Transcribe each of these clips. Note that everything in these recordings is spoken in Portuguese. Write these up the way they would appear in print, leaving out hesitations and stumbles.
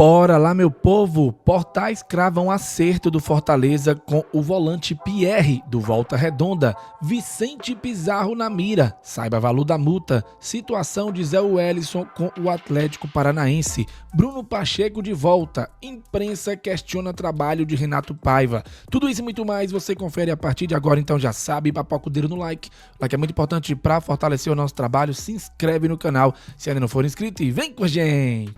Bora lá, meu povo! Portais cravam acerto do Fortaleza com o volante Pierre, do Volta Redonda. Vicente Pizarro na mira. Saiba valor da multa. Situação de Zé Wellison com o Atlético Paranaense. Bruno Pacheco de volta. Imprensa questiona trabalho de Renato Paiva. Tudo isso e muito mais você confere a partir de agora, então já sabe, papoca o dedo no like. O like é muito importante para fortalecer o nosso trabalho. Se inscreve no canal se ainda não for inscrito e vem com a gente!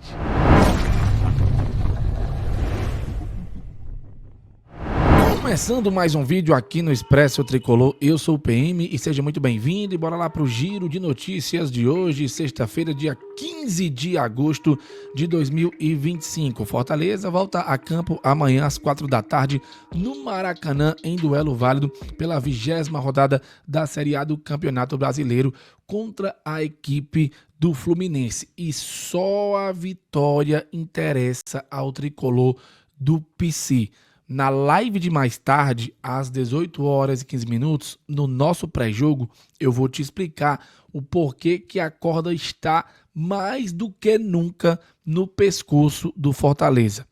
Começando mais um vídeo aqui no Expresso Tricolor, eu sou o PM e seja muito bem-vindo e bora lá pro giro de notícias de hoje, sexta-feira, dia 15 de agosto de 2025. Fortaleza volta a campo amanhã às 4 da tarde no Maracanã em duelo válido pela 20ª rodada da Série A do Campeonato Brasileiro contra a equipe do Fluminense. E só a vitória interessa ao Tricolor do PC. Na live de mais tarde, às 18 horas e 15 minutos, no nosso pré-jogo, eu vou te explicar o porquê que a corda está mais do que nunca no pescoço do Fortaleza.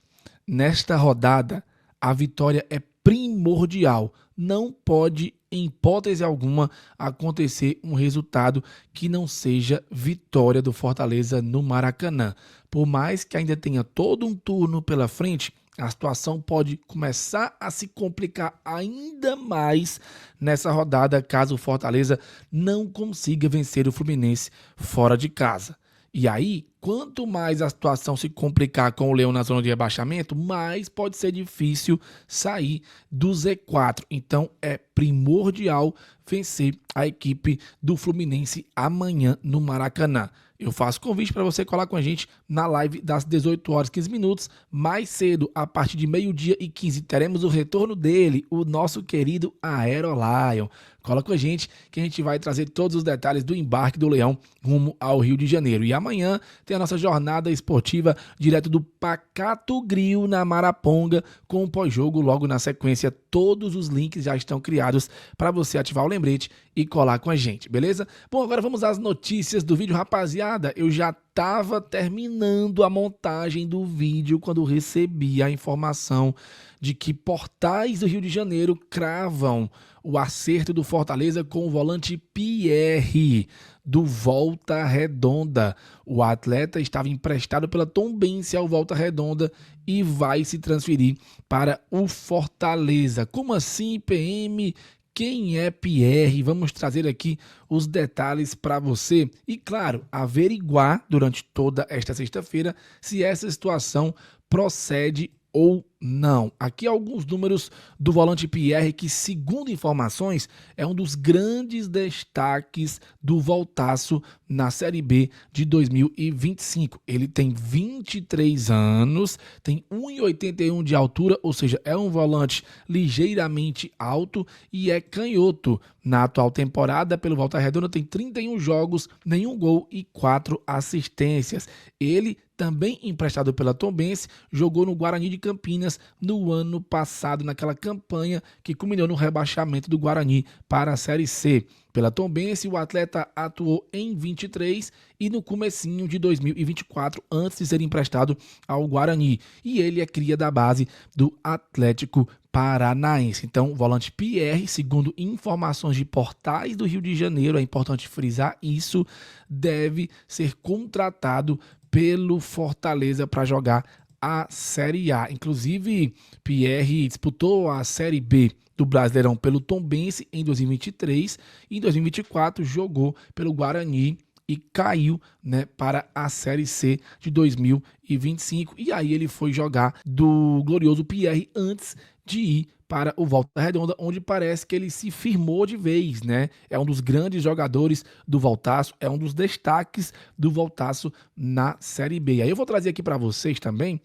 Nesta rodada, a vitória é primordial. Não pode, em hipótese alguma, acontecer um resultado que não seja vitória do Fortaleza no Maracanã. Por mais que ainda tenha todo um turno pela frente, a situação pode começar a se complicar ainda mais nessa rodada caso o Fortaleza não consiga vencer o Fluminense fora de casa. E aí, quanto mais a situação se complicar com o Leão na zona de rebaixamento, mais pode ser difícil sair do Z4. Então é primordial vencer a equipe do Fluminense amanhã no Maracanã. Eu faço convite para você colar com a gente na live das 18 horas e 15 minutos. Mais cedo, a partir de meio-dia e 15, teremos o retorno dele, o nosso querido Aerolion. Cola com a gente que a gente vai trazer todos os detalhes do embarque do Leão rumo ao Rio de Janeiro. E amanhã tem a nossa jornada esportiva direto do Pacato Grill na Maraponga com o pós-jogo logo na sequência. Todos os links já estão criados para você ativar o lembrete e colar com a gente, beleza? Bom, agora vamos às notícias do vídeo, rapaziada. Eu já estava terminando a montagem do vídeo quando recebi a informação de que portais do Rio de Janeiro cravam o acerto do Fortaleza com o volante Pierre, do Volta Redonda. O atleta estava emprestado pela Tombense ao Volta Redonda e vai se transferir para o Fortaleza. Como assim, PM? Quem é Pierre? Vamos trazer aqui os detalhes para você e, claro, averiguar durante toda esta sexta-feira se essa situação procede ou não. Aqui alguns números do volante Pierre, que, segundo informações, é um dos grandes destaques do Voltaço na Série B de 2025. Ele tem 23 anos, tem 1,81 de altura, ou seja, é um volante ligeiramente alto e é canhoto. Na atual temporada, pelo Volta Redonda, tem 31 jogos, nenhum gol e 4 assistências. Ele, também emprestado pela Tombense, jogou no Guarani de Campinas no ano passado, naquela campanha que culminou no rebaixamento do Guarani para a Série C. Pela Tombense, o atleta atuou em 23 e no comecinho de 2024, antes de ser emprestado ao Guarani. E ele é cria da base do Atlético Paranaense. Então, o volante Pierre, segundo informações de portais do Rio de Janeiro, é importante frisar isso, deve ser contratado pelo Fortaleza para jogar a Série A. Inclusive, Pierre disputou a Série B do Brasileirão pelo Tombense em 2023 e em 2024 jogou pelo Guarani e caiu, né, para a Série C de 2025. E aí ele foi jogar do glorioso Pierre antes de ir para o Volta Redonda, onde parece que ele se firmou de vez, né? É um dos grandes jogadores do Voltaço, é um dos destaques do Voltaço na Série B. Aí eu vou trazer aqui para vocês também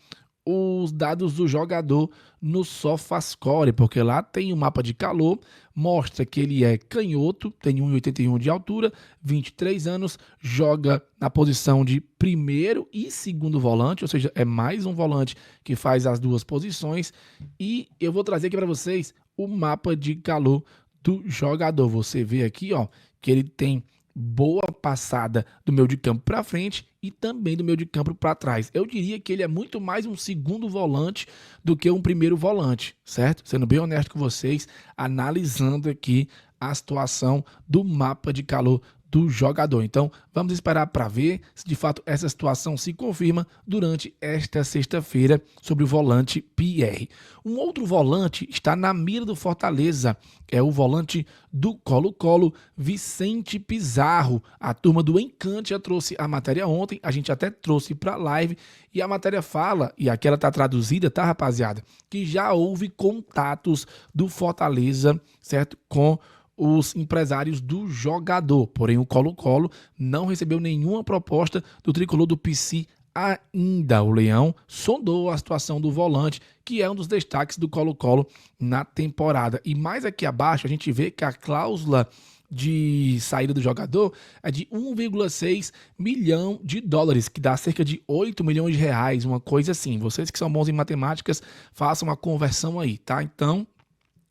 os dados do jogador no SofaScore, porque lá tem um mapa de calor, mostra que ele é canhoto, tem 1,81 de altura, 23 anos, joga na posição de primeiro e segundo volante, ou seja, é mais um volante que faz as duas posições, e eu vou trazer aqui para vocês o mapa de calor do jogador. Você vê aqui, ó, que ele tem boa passada do meio de campo para frente e também do meio de campo para trás. Eu diria que ele é muito mais um segundo volante do que um primeiro volante, certo? Sendo bem honesto com vocês, analisando aqui a situação do mapa de calor do jogador. Então, vamos esperar para ver se de fato essa situação se confirma durante esta sexta-feira sobre o volante Pierre. Um outro volante está na mira do Fortaleza, é o volante do Colo-Colo, Vicente Pizarro. A turma do Encante já trouxe a matéria ontem, a gente até trouxe para a live, e a matéria fala, e aqui ela está traduzida, tá, rapaziada, que já houve contatos do Fortaleza, certo, com os empresários do jogador. Porém, o Colo-Colo não recebeu nenhuma proposta do tricolor do PC ainda. O Leão sondou a situação do volante, que é um dos destaques do Colo-Colo na temporada. E mais aqui abaixo, a gente vê que a cláusula de saída do jogador é de 1,6 milhão de dólares, que dá cerca de 8 milhões de reais, uma coisa assim. Vocês que são bons em matemáticas, façam a conversão aí, tá? Então,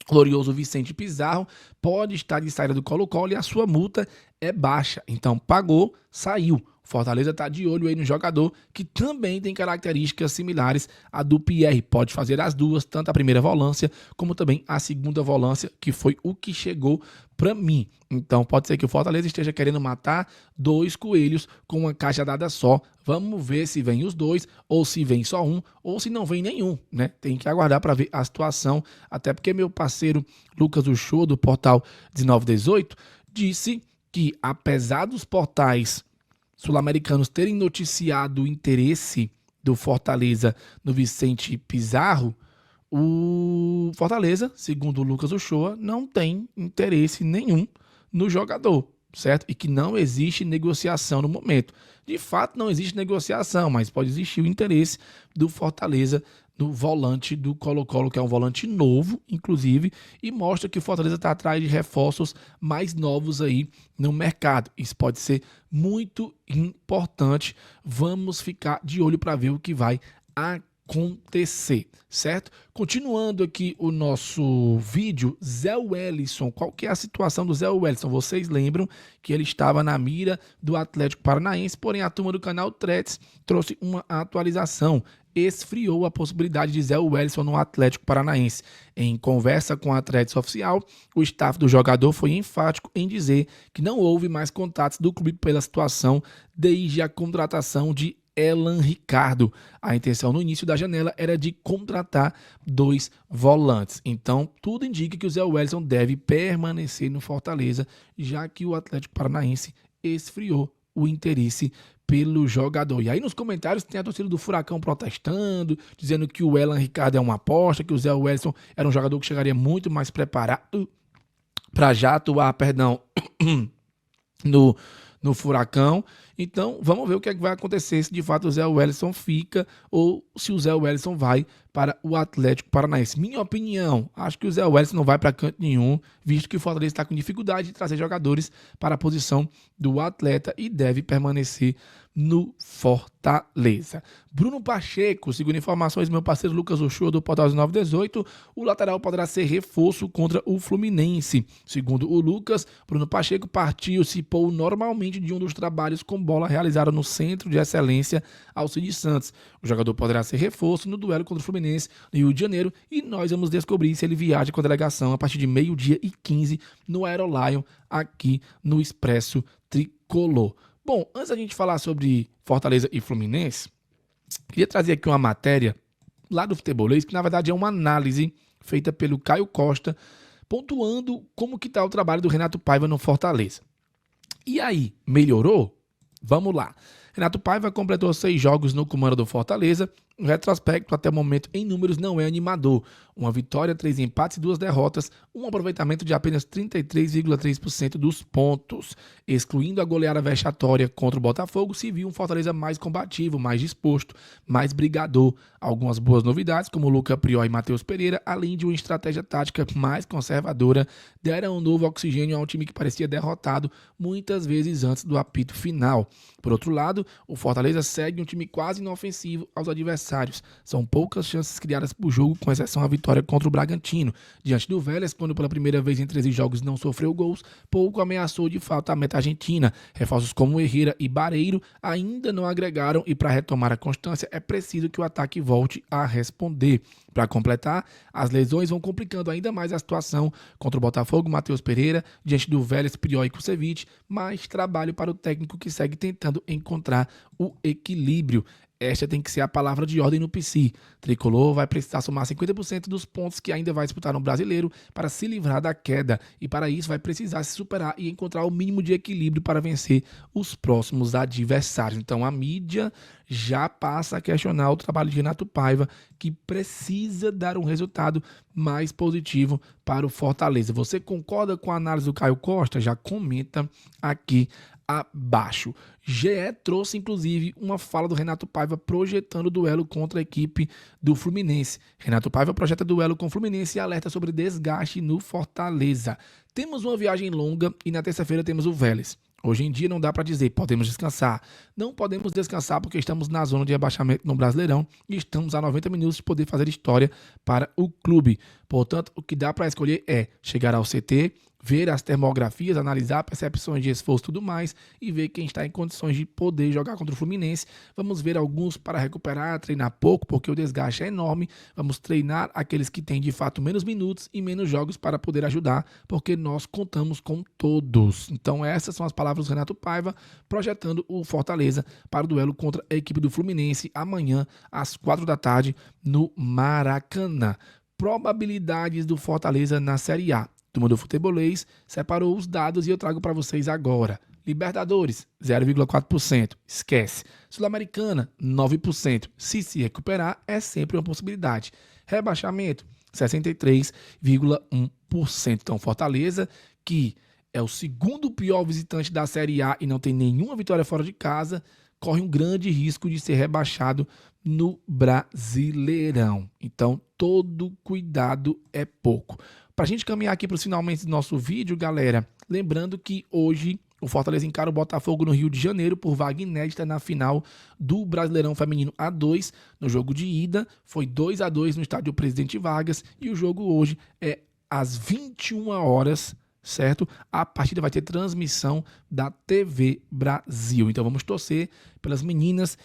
glorioso Vicente Pizarro pode estar de saída do Colo-Colo e a sua multa é baixa. Então, pagou, saiu. Fortaleza está de olho aí no jogador, que também tem características similares à do Pierre. Pode fazer as duas, tanto a primeira volância como também a segunda volância, que foi o que chegou para mim. Então, pode ser que o Fortaleza esteja querendo matar dois coelhos com uma cajadada só. Vamos ver se vem os dois, ou se vem só um, ou se não vem nenhum, né? Tem que aguardar para ver a situação, até porque meu parceiro Lucas Uchoa, do portal 1918, disse que, apesar dos portais sul-americanos terem noticiado o interesse do Fortaleza no Vicente Pizarro, o Fortaleza, segundo o Lucas Uchoa, não tem interesse nenhum no jogador, certo? E que não existe negociação no momento. De fato, não existe negociação, mas pode existir o interesse do Fortaleza no volante do Colo-Colo, que é um volante novo, inclusive, e mostra que o Fortaleza está atrás de reforços mais novos aí no mercado. Isso pode ser muito importante. Vamos ficar de olho para ver o que vai acontecer, certo? Continuando aqui o nosso vídeo, Zé Wellison. Qual que é a situação do Zé Wellison? Vocês lembram que ele estava na mira do Atlético Paranaense, porém a turma do canal Threads trouxe uma atualização. Esfriou a possibilidade de Zé Wellison no Atlético Paranaense. Em conversa com a Threads oficial, o staff do jogador foi enfático em dizer que não houve mais contatos do clube pela situação desde a contratação de Elan Ricardo. A intenção no início da janela era de contratar dois volantes. Então, tudo indica que o Zé Wellison deve permanecer no Fortaleza, já que o Atlético Paranaense esfriou o interesse pelo jogador. E aí nos comentários tem a torcida do Furacão protestando, dizendo que o Elan Ricardo é uma aposta, que o Zé Wellison era um jogador que chegaria muito mais preparado para já atuar, no Furacão. Então, vamos ver o que é que vai acontecer, se de fato o Zé Wellison fica ou se o Zé Wellison vai para o Atlético Paranaense. Minha opinião, acho que o Zé Wellison não vai para canto nenhum, visto que o Fortaleza está com dificuldade de trazer jogadores para a posição do atleta e deve permanecer no Fortaleza. Bruno Pacheco, segundo informações do meu parceiro Lucas Uchoa, do Portal 1918, o lateral poderá ser reforço contra o Fluminense. Segundo o Lucas, Bruno Pacheco participou normalmente de um dos trabalhos com bola realizado no Centro de Excelência Alcides Santos. O jogador poderá ser reforço no duelo contra o Fluminense no Rio de Janeiro e nós vamos descobrir se ele viaja com a delegação a partir de 12h15 no Aerolion, aqui no Expresso Tricolor. Bom, antes da gente falar sobre Fortaleza e Fluminense, queria trazer aqui uma matéria lá do Futebolês, que na verdade é uma análise feita pelo Caio Costa, pontuando como que está o trabalho do Renato Paiva no Fortaleza. E aí, melhorou? Vamos lá. Renato Paiva completou 6 jogos no comando do Fortaleza. O retrospecto até o momento em números não é animador. Uma vitória, 3 empates e 2 derrotas, um aproveitamento de apenas 33,3% dos pontos. Excluindo a goleada vexatória contra o Botafogo, se viu um Fortaleza mais combativo, mais disposto, mais brigador. Algumas boas novidades, como Luca Prior e Matheus Pereira, além de uma estratégia tática mais conservadora, deram um novo oxigênio a um time que parecia derrotado muitas vezes antes do apito final. Por outro lado, o Fortaleza segue um time quase inofensivo aos adversários adversários. São poucas chances criadas por jogo, com exceção à vitória contra o Bragantino. Diante do Vélez, quando pela primeira vez em 13 jogos não sofreu gols, pouco ameaçou de fato a meta argentina. Reforços como Herrera e Bareiro ainda não agregaram e para retomar a constância é preciso que o ataque volte a responder. Para completar, as lesões vão complicando ainda mais a situação contra o Botafogo, Matheus Pereira, diante do Vélez, Priol e Kusevich, mais trabalho para o técnico que segue tentando encontrar o equilíbrio. Esta tem que ser a palavra de ordem no PC. Tricolor vai precisar somar 50% dos pontos que ainda vai disputar no Brasileiro para se livrar da queda. E para isso vai precisar se superar e encontrar o mínimo de equilíbrio para vencer os próximos adversários. Então a mídia já passa a questionar o trabalho de Renato Paiva, que precisa dar um resultado mais positivo para o Fortaleza. Você concorda com a análise do Caio Costa? Já comenta aqui abaixo. GE trouxe inclusive uma fala do Renato Paiva projetando o duelo contra a equipe do Fluminense. Renato Paiva projeta duelo com o Fluminense e alerta sobre desgaste no Fortaleza. Temos uma viagem longa e na terça-feira temos o Vélez. Hoje em dia não dá para dizer, podemos descansar. Não podemos descansar porque estamos na zona de rebaixamento no Brasileirão e estamos a 90 minutos de poder fazer história para o clube. Portanto, o que dá para escolher é chegar ao CT, ver as termografias, analisar percepções de esforço e tudo mais e ver quem está em condições de poder jogar contra o Fluminense. Vamos ver alguns para recuperar, treinar pouco, porque o desgaste é enorme. Vamos treinar aqueles que têm de fato menos minutos e menos jogos para poder ajudar, porque nós contamos com todos. Então essas são as palavras do Renato Paiva, projetando o Fortaleza para o duelo contra a equipe do Fluminense amanhã às 4 da tarde no Maracanã. Probabilidades do Fortaleza na Série A. Turma do Futebolês separou os dados e eu trago para vocês agora. Libertadores, 0,4%. Esquece. Sul-Americana, 9%. Se recuperar, é sempre uma possibilidade. Rebaixamento, 63,1%. Então, Fortaleza, que é o segundo pior visitante da Série A e não tem nenhuma vitória fora de casa, corre um grande risco de ser rebaixado no Brasileirão. Então, todo cuidado é pouco. Para a gente caminhar aqui para os finalmente do nosso vídeo, galera, lembrando que hoje o Fortaleza encara o Botafogo no Rio de Janeiro por vaga inédita na final do Brasileirão Feminino A2. No jogo de ida, foi 2-2 no estádio Presidente Vargas e o jogo hoje é às 21 horas, certo? A partida vai ter transmissão da TV Brasil. Então vamos torcer pelas meninas,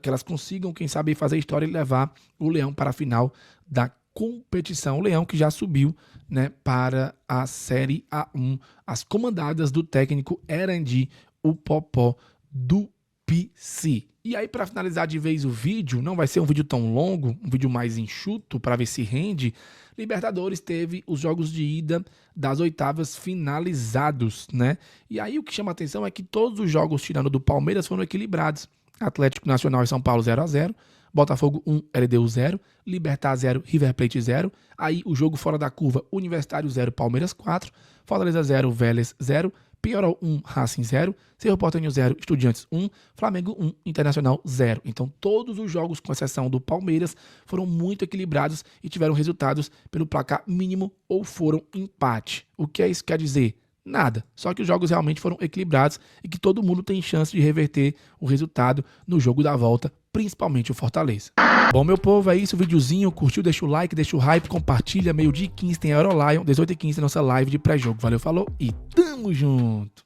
que elas consigam, quem sabe, fazer história e levar o Leão para a final da competição. O Leão que já subiu, né, para a Série A1. As comandadas do técnico Erandi, o Popó do PC. E aí, para finalizar de vez o vídeo, não vai ser um vídeo tão longo, um vídeo mais enxuto para ver se rende. Libertadores teve os jogos de ida das oitavas finalizados, né? E aí o que chama a atenção é que todos os jogos, tirando do Palmeiras, foram equilibrados. Atlético Nacional e São Paulo 0-0, Botafogo 1, LDU 0, Libertad 0, River Plate 0. Aí o jogo fora da curva, Universitário 0, Palmeiras 4, Fortaleza 0, Vélez 0, Peñarol 1, Racing 0, Cerro Porteño 0, Estudiantes 1, Flamengo 1, Internacional 0. Então todos os jogos, com exceção do Palmeiras, foram muito equilibrados e tiveram resultados pelo placar mínimo ou foram empate. O que isso quer dizer? Nada, só que os jogos realmente foram equilibrados e que todo mundo tem chance de reverter o resultado no jogo da volta, principalmente o Fortaleza. Bom, meu povo, é isso, o videozinho, curtiu, deixa o like, deixa o hype, compartilha, 12h15 tem Eurolion, 18h15 nossa live de pré-jogo. Valeu, falou e tamo junto!